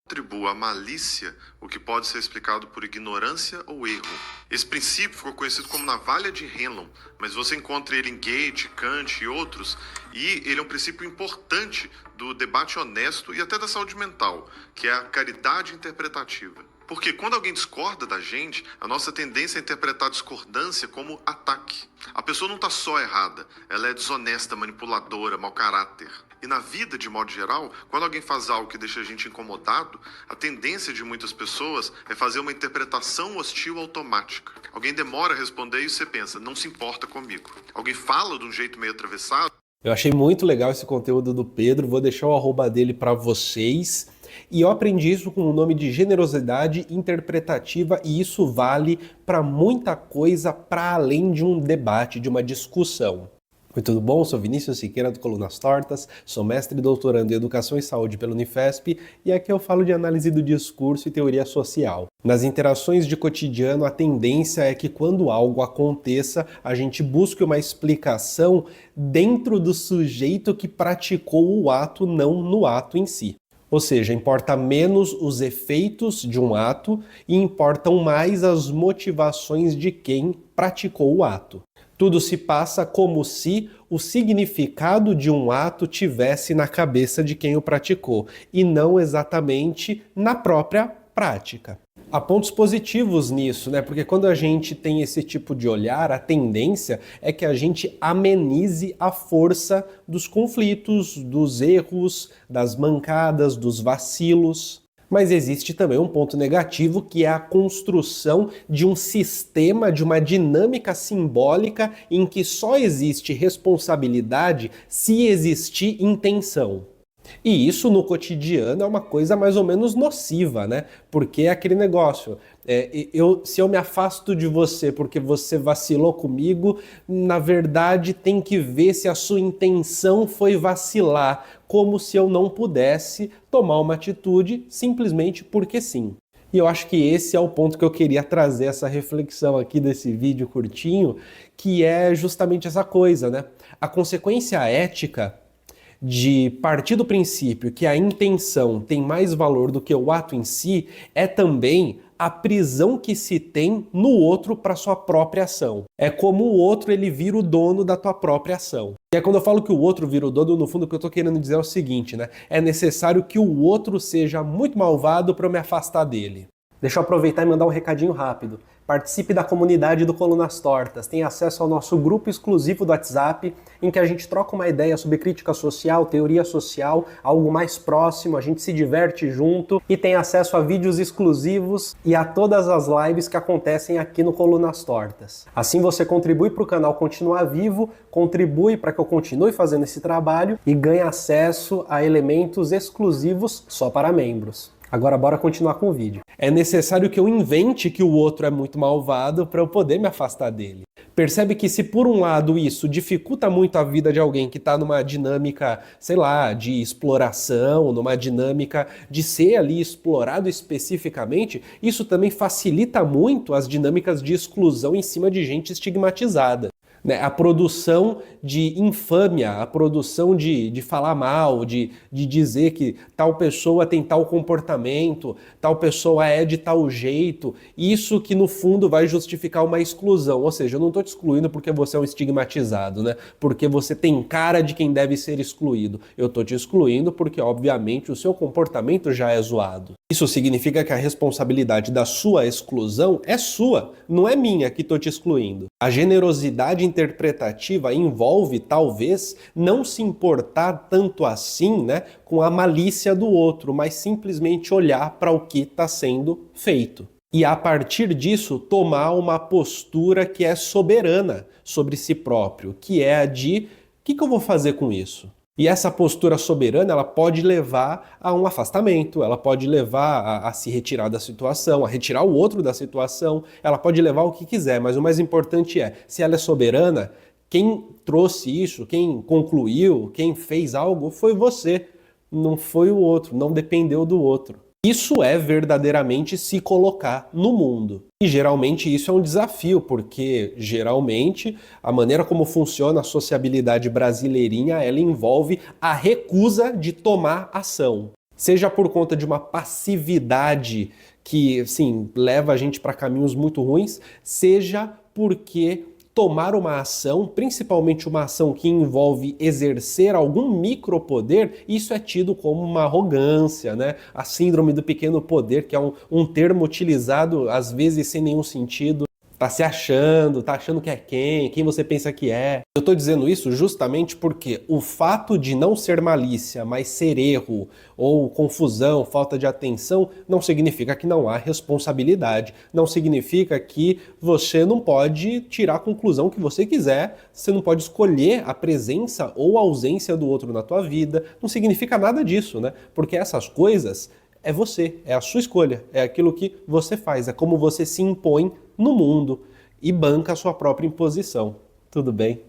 Atribua a malícia o que pode ser explicado por ignorância ou erro. Esse princípio ficou conhecido como navalha de Henlon, mas você encontra ele em Goethe, Kant e outros, e ele é um princípio importante do debate honesto e até da saúde mental, que é a caridade interpretativa. Porque quando alguém discorda da gente, a nossa tendência é interpretar a discordância como ataque. A pessoa não está só errada, ela é desonesta, manipuladora, mau caráter. E na vida, de modo geral, quando alguém faz algo que deixa a gente incomodado, a tendência de muitas pessoas é fazer uma interpretação hostil automática. Alguém demora a responder e você pensa, não se importa comigo. Alguém fala de um jeito meio atravessado. Eu achei muito legal esse conteúdo do Pedro, vou deixar o arroba dele para vocês. E eu aprendi isso com o nome de generosidade interpretativa, e isso vale para muita coisa para além de um debate, de uma discussão. Oi, tudo bom? Sou Vinícius Siqueira do Colunas Tortas, sou mestre e doutorando em Educação e Saúde pela Unifesp e aqui eu falo de análise do discurso e teoria social. Nas interações de cotidiano, a tendência é que quando algo aconteça, a gente busque uma explicação dentro do sujeito que praticou o ato, não no ato em si. Ou seja, importa menos os efeitos de um ato e importam mais as motivações de quem praticou o ato. Tudo se passa como se o significado de um ato tivesse na cabeça de quem o praticou e não exatamente na própria prática. Há pontos positivos nisso, né? Porque quando a gente tem esse tipo de olhar, a tendência é que a gente amenize a força dos conflitos, dos erros, das mancadas, dos vacilos. Mas existe também um ponto negativo, que é a construção de um sistema, de uma dinâmica simbólica em que só existe responsabilidade se existir intenção. E isso no cotidiano é uma coisa mais ou menos nociva, né? Porque é aquele negócio, se eu me afasto de você porque você vacilou comigo, na verdade tem que ver se a sua intenção foi vacilar, como se eu não pudesse tomar uma atitude simplesmente porque sim. E eu acho que esse é o ponto que eu queria trazer essa reflexão aqui desse vídeo curtinho, que é justamente essa coisa, né? A consequência ética de partir do princípio que a intenção tem mais valor do que o ato em si é também a prisão que se tem no outro para sua própria ação. É como o outro ele vira o dono da tua própria ação. E é quando eu falo que o outro vira o dono, no fundo o que eu estou querendo dizer é o seguinte, né? É necessário que o outro seja muito malvado para eu me afastar dele. Deixa eu aproveitar e mandar um recadinho rápido. Participe da comunidade do Colunas Tortas, tem acesso ao nosso grupo exclusivo do WhatsApp, em que a gente troca uma ideia sobre crítica social, teoria social, algo mais próximo, a gente se diverte junto e tem acesso a vídeos exclusivos e a todas as lives que acontecem aqui no Colunas Tortas. Assim você contribui para o canal continuar vivo, contribui para que eu continue fazendo esse trabalho e ganhe acesso a elementos exclusivos só para membros. Agora bora continuar com o vídeo. É necessário que eu invente que o outro é muito malvado para eu poder me afastar dele. Percebe que se por um lado isso dificulta muito a vida de alguém que está numa dinâmica, sei lá, de exploração, numa dinâmica de ser ali explorado especificamente, isso também facilita muito as dinâmicas de exclusão em cima de gente estigmatizada. A produção de infâmia, a produção de falar mal, de dizer que tal pessoa tem tal comportamento, tal pessoa é de tal jeito, isso que no fundo vai justificar uma exclusão. Ou seja, eu não estou te excluindo porque você é um estigmatizado, né? Porque você tem cara de quem deve ser excluído. Eu estou te excluindo porque, obviamente, o seu comportamento já é zoado. Isso significa que a responsabilidade da sua exclusão é sua, não é minha que estou te excluindo. A generosidade interpretativa envolve, talvez, não se importar tanto assim, né, com a malícia do outro, mas simplesmente olhar para o que está sendo feito. E a partir disso, tomar uma postura que é soberana sobre si próprio, que é a de: o que eu vou fazer com isso? E essa postura soberana, ela pode levar a um afastamento, ela pode levar a se retirar da situação, a retirar o outro da situação, ela pode levar o que quiser, mas o mais importante é, se ela é soberana, quem trouxe isso, quem concluiu, quem fez algo foi você, não foi o outro, não dependeu do outro. Isso é verdadeiramente se colocar no mundo. E geralmente isso é um desafio, porque geralmente a maneira como funciona a sociabilidade brasileirinha, ela envolve a recusa de tomar ação. Seja por conta de uma passividade que, sim, leva a gente para caminhos muito ruins, seja porque tomar uma ação, principalmente uma ação que envolve exercer algum micropoder, isso é tido como uma arrogância, né? A síndrome do pequeno poder, que é um termo utilizado às vezes sem nenhum sentido. Tá achando que é quem você pensa que é. Eu tô dizendo isso justamente porque o fato de não ser malícia, mas ser erro ou confusão, falta de atenção, não significa que não há responsabilidade, não significa que você não pode tirar a conclusão que você quiser, você não pode escolher a presença ou a ausência do outro na tua vida, não significa nada disso, né? Porque essas coisas é você, é a sua escolha, é aquilo que você faz, é como você se impõe no mundo e banca a sua própria imposição. Tudo bem?